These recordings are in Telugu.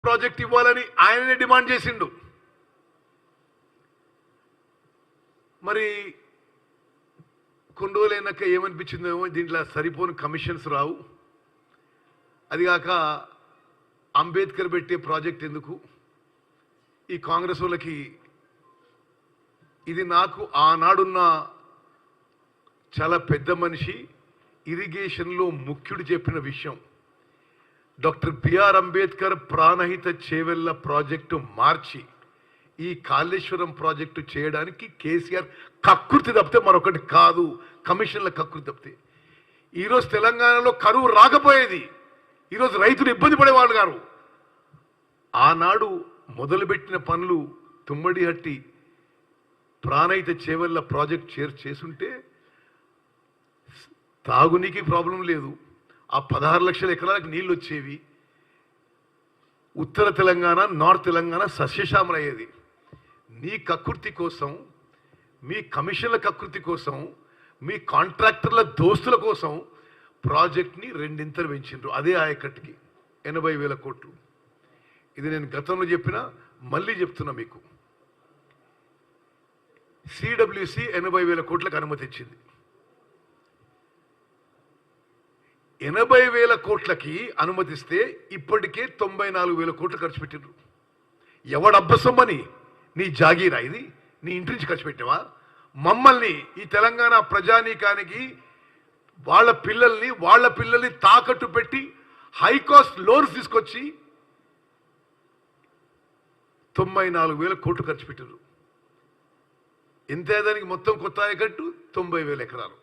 ప్రాజెక్ట్ ఇవ్వాలని ఆయననే డిమాండ్ చేసిండు. మరి కొన్ని రోజులైనాక ఏమనిపించిందేమో, దీంట్లో సరిపోని కమిషన్స్ రావు, అదిగాక అంబేద్కర్ పెట్టే ప్రాజెక్ట్ ఎందుకు ఈ కాంగ్రెస్ వాళ్ళకి. ఇది నాకు ఆనాడున్న చాలా పెద్ద మనిషి, ఇరిగేషన్లో ముఖ్యుడు చెప్పిన విషయం. Doctor B R Ambedkar Pranahita Chevella project మార్చి ఈ కాళేశ్వరం ప్రాజెక్టు చేయడానికి కేసీఆర్ కకృతి తప్పితే మరొకటి కాదు, కమిషన్ల కకృతి తప్పితే. ఈరోజు తెలంగాణలో కరువు రాకపోయేది, ఈరోజు రైతులు ఇబ్బంది పడేవాళ్ళు గారు. ఆనాడు మొదలుపెట్టిన పనులు తుమ్మడిహట్టి ప్రాణహిత చేవెళ్ళ ప్రాజెక్ట్ చేసుంటే తాగునీకి ప్రాబ్లం లేదు, ఆ 16 లక్షల ఎకరాలకు నీళ్ళు వచ్చేవి, ఉత్తర తెలంగాణ నార్త్ తెలంగాణ సస్యశ్యామలయ్యేది. నీ కకృతి కోసం, మీ కమిషన్ల కకృతి కోసం, మీ కాంట్రాక్టర్ల దోస్తుల కోసం ప్రాజెక్ట్ని రెండింతలు పెంచిండ్రు. అదే ఆయకట్టుకి 80,000 కోట్లు. ఇది నేను గతంలో చెప్పినా మళ్ళీ చెప్తున్నా మీకు. సిడబ్ల్యూసి 80,000 కోట్లకు అనుమతి ఇచ్చింది. 80,000 కోట్లకి అనుమతిస్తే ఇప్పటికే 94,000 కోట్లు ఖర్చు పెట్టిండ్రు. ఎవడబ్బసొమ్మని? నీ జాగీరా ఇది? నీ ఇంటి నుంచి ఖర్చు పెట్టావా? మమ్మల్ని, ఈ తెలంగాణ ప్రజానీకానికి వాళ్ళ పిల్లల్ని తాకట్టు పెట్టి హై కాస్ట్ లోన్స్ తీసుకొచ్చి 94,000 కోట్లు ఖర్చు పెట్టారు. ఎంత దానికి మొత్తం కొత్త ఆయకట్టు 90,000 ఎకరాలు.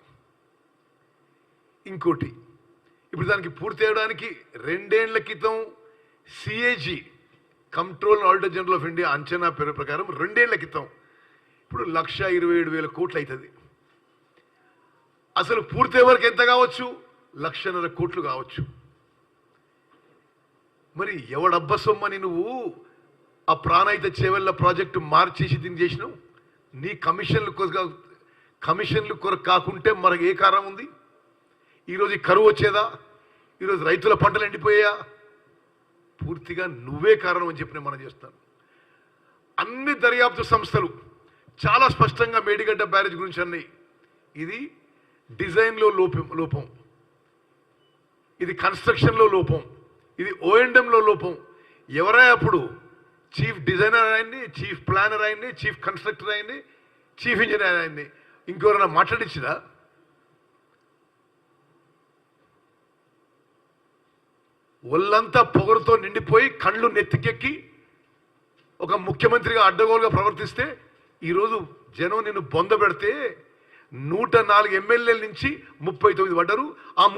ఇంకోటి, ఇప్పుడు దానికి పూర్తి చేయడానికి 2 ఏళ్ల క్రితం CAG control auditor general of India అంచనా పేరు ప్రకారం 2 ఏళ్ల క్రితం ఇప్పుడు 1,27,000 కోట్లు అవుతుంది. అసలు పూర్తి వరకు ఎంత కావచ్చు? 1,50,000 కోట్లు కావచ్చు. మరి ఎవడబ్బసొమ్మని నువ్వు ఆ ప్రాణహిత చేవెళ్ళ ప్రాజెక్టు మార్చేసి దీన్ని చేసినావు? నీ కమిషన్లు కొరకు కాకుంటే మనకు ఏ కారణం ఉంది? ఈరోజు ఈ కరువు వచ్చేదా? ఈరోజు రైతుల పంటలు ఎండిపోయా? పూర్తిగా నువ్వే కారణం అని చెప్పి మనం చేస్తాను. అన్ని దర్యాప్తు సంస్థలు చాలా స్పష్టంగా మేడిగడ్డ బ్యారేజ్ గురించి అన్నాయి. ఇది డిజైన్లో లోపం, ఇది కన్స్ట్రక్షన్లో లోపం, ఇది ఓఎండ్ఎంలో లోపం. ఎవరై అప్పుడు? చీఫ్ డిజైనర్ అయింది, చీఫ్ ప్లానర్ అయింది, చీఫ్ కన్స్ట్రక్టర్ అయింది, చీఫ్ ఇంజనీర్ అయింది. ఇంకెవరైనా మాట్లాడించినా? ఒళ్ళంతా పొగరుతో నిండిపోయి కళ్ళు నెత్తికెక్కి ఒక ముఖ్యమంత్రిగా అడ్డగోలుగా ప్రవర్తిస్తే ఈరోజు జనం నిన్ను బొంద పెడితే 104 ఎమ్మెల్యేల నుంచి 39 పడ్డారు. ఆ